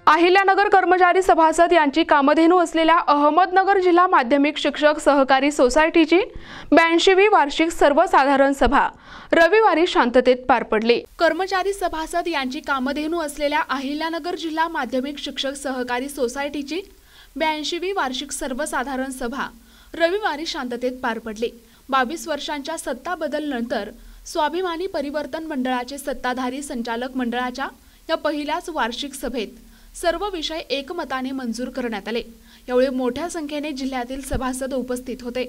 अहिल्यानगर कर्मचारी सभासद यांची कामधेनू असलेल्या अहमदनगर जिल्हा माध्यमिक शिक्षक सहकारी सोसायटीची 82वी वार्षिक सर्वसाधारण सभा रविवारी शांततेत पार पडली। कर्मचारी सभासद यांची कामधेनू असलेल्या अहिल्यानगर जिल्हा माध्यमिक शिक्षक सहकारी सोसायटीची 82वी वार्षिक सर्वसाधारण सभा रविवारी शांततेत पार पडली। 22 वर्षांच्या सत्ता बदलनंतर स्वाभिमानी परिवर्तन मंडळाचे सत्ताधारी संचालक मंडळाच्या या पहिल्याच वार्षिक सभेत सर्व विषय एकमताने मंजूर करण्यात आले। यावेळी मोठ्या संख्येने जिल्ह्यातील सभासद उपस्थित होते।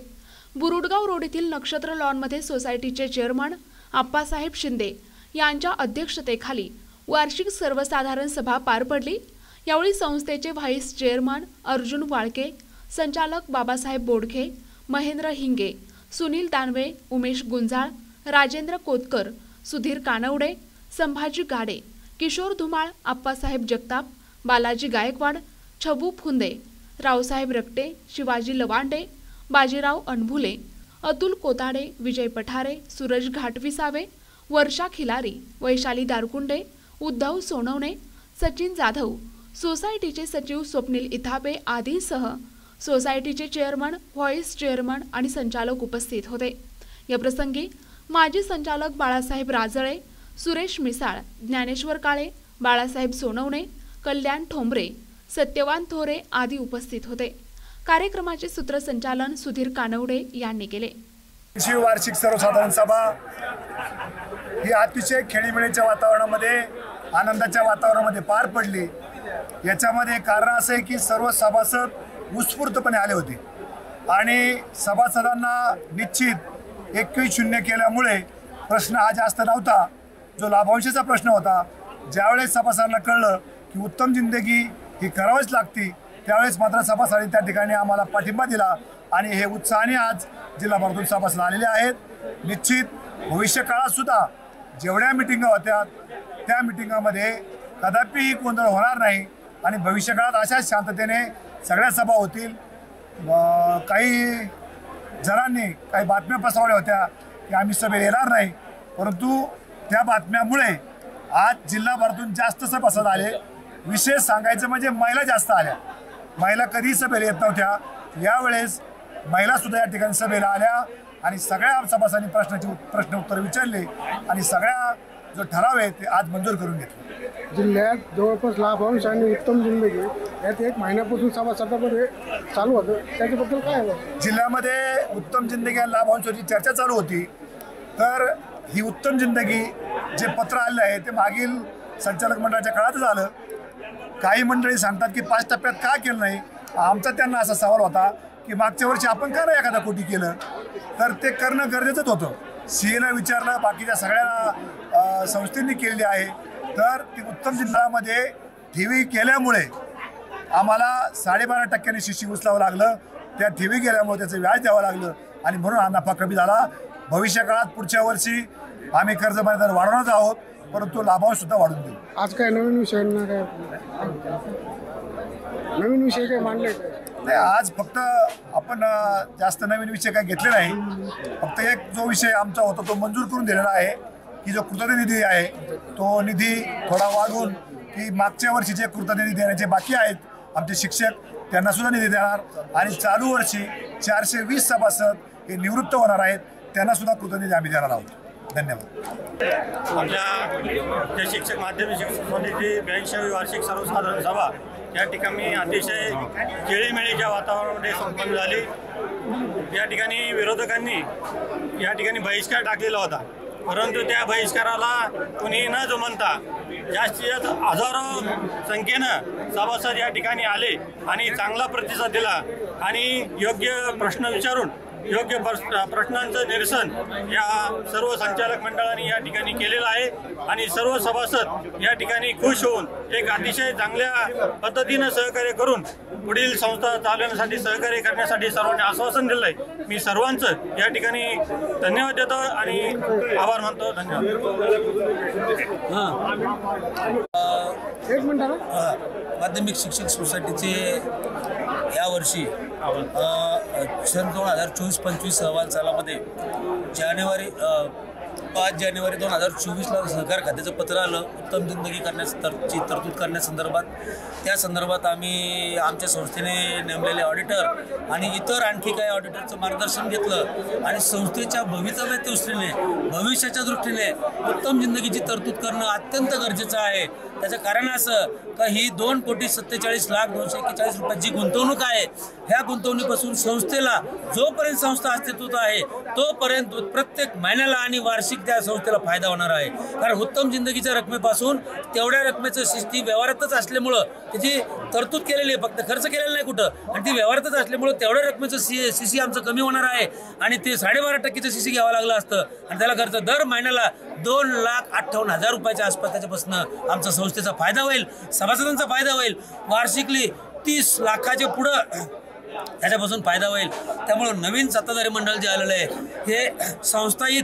बुरुडगाव रोड येथील नक्षत्र लॉनमध्ये सोसायटीचे चेअरमन आप्पासाहेब शिंदे यांच्या अध्यक्षतेखाली वार्षिक सर्वसाधारण सभा पार पडली। यावेळी संस्थेचे व्हाईस चेअरमन अर्जुन वाळके, संचालक बाबासाहेब बोडखे, महेंद्र हिंगे, सुनील दानवे, उमेश गुंजाळ, राजेंद्र कोतकर, सुधीर कानवडे, संभाजी गाडे, किशोर धुमाळ, आप्पासाहेब जगताप, बालाजी गायकवाड, छबू फुंदे, रावसाहेब रक्टे, शिवाजी लवांडे, बाजीराव अनभुले, अतुल कोताडे, विजय पठारे, सूरज घाटविसावे, वर्षा खिलारी, वैशाली दारकुंडे, उद्धव सोनवणे, सचिन जाधव, सोसायटीचे सचिव स्वप्नील इथापे आदींसह सोसायटीचे चेअरमन, व्हाईस चेअरमन आणि संचालक उपस्थित होते। या प्रसंगी माजी संचालक बाळासाहेब राजळे, सुरेश मिसाळ, ज्ञानेश्वर काळे, बाळासाहेब सोनवणे, कल्याण ठोंबरे, सत्यवान थोरे आदी उपस्थित होते। कार्यक्रमाचे सूत्रसंचालन सुधीर कानवडे यांनी केले। वार्षिक सर्वसाधारण सभा ही अतिशय खेळीमेळीच्या वातावरणामध्ये, आनंदाच्या वातावरणामध्ये पार पडली। याच्यामध्ये कारण असं आहे की सर्व सभासद उत्स्फूर्तपणे आले होते आणि सभासदांना निश्चित 21-0 केल्यामुळे प्रश्न हा जास्त नव्हता, जो लाभांशाचा प्रश्न होता। ज्यावेळेस सभासदांना कळलं की उत्तम जिंदगी ही करावीच लागते, त्यावेळेस मात्र सभासदांनी त्या ठिकाणी आम्हाला पाठिंबा दिला आणि हे उत्साहाने आज जिल्हाभरातून सभासद आलेले आहेत। निश्चित भविष्य काळात सुद्धा जेवढ्या मिटिंगा होत्या त्या मिटिंगामध्ये कदापिही गोंधळ होणार नाही आणि भविष्य काळात अशाच शांततेने सगळ्या सभा होतील। काही जणांनी काही बातम्या पसरवल्या होत्या की आम्ही सभेत येणार नाही, परंतु त्या बातम्यामुळे आज जिल्हाभरातून जास्त सभासद आले। विशेष सांगायचं म्हणजे महिला जास्त आल्या। महिला कधी सभेला येत नव्हत्या, यावेळेस महिलासुद्धा या ठिकाणी सभेला आल्या आणि सगळ्या सभासदांनी प्रश्न उत्तर विचारले आणि सगळ्या जो ठराव आहे ते आज मंजूर करून घेतले। जिल्ह्यात जवळपास लाभांश आणि उत्तम जिंदगी यात 1 महिन्यापासून सभासदांमध्ये चालू होतं, त्याच्याबद्दल काय आहे? जिल्ह्यामध्ये उत्तम जिंदगी आणि लाभांशाची चर्चा चालू होती। तर ही उत्तम जिंदगी जे पत्र आले आहे ते मागील संचालक मंडळाच्या काळातच आलं। काही मंडळी सांगतात की 5 टप्प्यात का केलं नाही। आमचा त्यांना असा सवाल होता की मागच्या वर्षी आपण का नाही एखादा कोटी केलं, तर ते करणं गरजेचंच होतं। सीएला विचारलं, बाकीच्या सगळ्या संस्थेंनी केलेली आहे। तर ती उत्तम जिल्ह्यामध्ये ठेवी केल्यामुळे आम्हाला 12.5% शिशी उचलावं लागलं। त्या ठेवी गेल्यामुळे त्याचं व्याज द्यावं लागलं आणि म्हणून हा नफा कमी झाला। भविष्य काळात पुढच्या वर्षी आम्ही कर्ज मर्यादा वाढवणार आहोत, परंतु लाभांश सुद्धा वाढून देऊ। आज काय नवीन विषय काय मांडले? नाही, आज फक्त आपण जास्त नवीन विषय काय घेतले नाही। फक्त एक जो विषय आमचा होता तो मंजूर करून दिलेला आहे की जो कृतज्ञ निधी आहे तो निधी थोडा वाढवून की मागच्या वर्षी जे कृतज्ञ निधी देण्याचे बाकी आहेत आमचे शिक्षक त्यांना सुद्धा निधी देणार आणि चालू वर्षी 420 सभासद हे निवृत्त होणार आहेत, त्यांना सुद्धा कृतज्ञ निधी आम्ही देणार आहोत। धन्यवाद। आमच्या शिक्षक माध्यमिक शिक्षक समितीची 82वी वार्षिक सर्वसाधारण सभा या ठिकाणी अतिशय खेळीमेळीच्या वातावरणामध्ये संपन्न झाली। या ठिकाणी विरोधकांनी या ठिकाणी बहिष्कार टाकलेला होता, परंतु त्या बहिष्काराला कुणी न जुमानता जास्तीत जास्त हजारो संख्येनं सभासद या ठिकाणी आले आणि चांगला प्रतिसाद दिला आणि योग्य प्रश्न विचारून योग्य प्रश्नांचं निरसन या सर्व संचालक मंडळाने या ठिकाणी केलेलं आहे आणि सर्व सभासद या ठिकाणी खुश होऊन एक अतिशय चांगल्या पद्धतीनं सहकार्य करून पुढील संस्था चालवण्यासाठी सहकार्य करण्यासाठी सर्वांनी आश्वासन दिलं आहे। मी सर्वांचं या ठिकाणी धन्यवाद देतो आणि आभार मानतो। धन्यवाद। माध्यमिक शिक्षक सोसायटीचे यावर्षी सन 2024-25 अहवाल सालामध्ये जानेवारी 5 जानेवारी 2024ला सहकार खात्याचं पत्र आलं उत्तम जिंदगी करण्याची तरतूद करण्यासंदर्भात. त्या संदर्भात आम्ही आमच्या संस्थेने नेमलेले ऑडिटर आणि इतर आणखी काही ऑडिटरचं मार्गदर्शन घेतलं आणि संस्थेच्या भवितव्याच्या दृष्टीने भविष्याच्या दृष्टीने उत्तम जिंदगीची तरतूद करणं अत्यंत गरजेचं आहे. त्याचं कारण असं का ही 2,47,241 रुपयाची गुंतवणूक आहे. ह्या गुंतवणुकीपासून संस्थेला जोपर्यंत संस्था अस्तित्वात आहे तोपर्यंत प्रत्येक महिन्याला आणि वार्षिक त्या संस्थेला फायदा होणार आहे. कारण उत्तम जिंदगीच्या रकमेपासून तेवढ्या रकमेचं शिस्ती व्यवहारातच असल्यामुळं त्याची तरतूद केलेली आहे, फक्त खर्च केलेला नाही कुठं, आणि ती व्यवहारातच असल्यामुळं तेवढ्या रकमेचं सीसी आमचं कमी होणार आहे आणि ते 12.5% सीसी घ्यावं लागलं असतं आणि त्याला खर्च दर महिन्याला 2,58,000 रुपयाच्या आसपास त्याच्यापासून आमचा संस्थेचा फायदा होईल, सभासदांचा फायदा होईल. वार्षिकली 30 लाखाच्या पुढं त्याच्यापासून फायदा होईल. त्यामुळं नवीन सत्ताधारी मंडळ जे आलेलं आहे हे संस्थाहित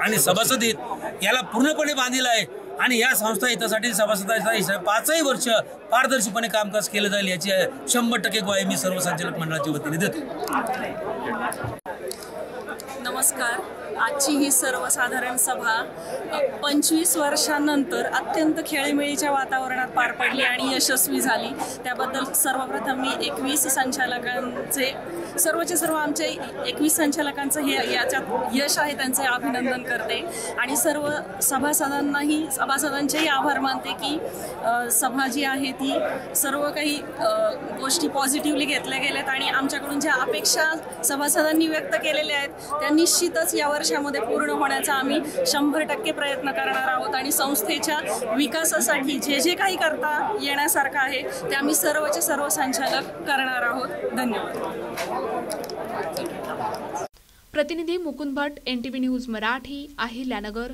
आणि सभासदित याला पूर्णपणे बांधलेलं आहे आणि या संस्था हितासाठी सभासदांचा हिस्सा 5ही वर्ष पारदर्शीपणे कामकाज केलं जाईल याची 100% ग्वाही मी सर्व संचालक मंडळाच्या वतीने देतो. नमस्कार. आजची ही सर्वसाधारण सभा 25 वर्षांनंतर अत्यंत खेळीमेळीच्या वातावरणात पार पडली आणि यशस्वी झाली. त्याबद्दल सर्वप्रथम मी 21 संचालकांचे सर्वचे सर्व आमचे 21 संचालकांचं हे याच्यात यश आहे त्यांचे अभिनंदन करते आणि सर्व सभासदांचेही आभार मानते की सभा जी आहे ती सर्व काही गोष्टी पॉझिटिव्हली घेतल्या गेल्यात आणि आमच्याकडून ज्या अपेक्षा सभासदांनी व्यक्त केलेल्या आहेत त्या निश्चितच या वर्षामध्ये पूर्ण होण्याचा आम्ही 100% प्रयत्न करणार आहोत आणि संस्थेच्या विकासासाठी जे जे काही करता येण्यासारखं आहे ते आम्ही सर्वचे सर्व संचालक करणार आहोत. धन्यवाद. प्रतिनिधी मुकुंद भट, NTV न्यूज मराठी, अहिल्यानगर.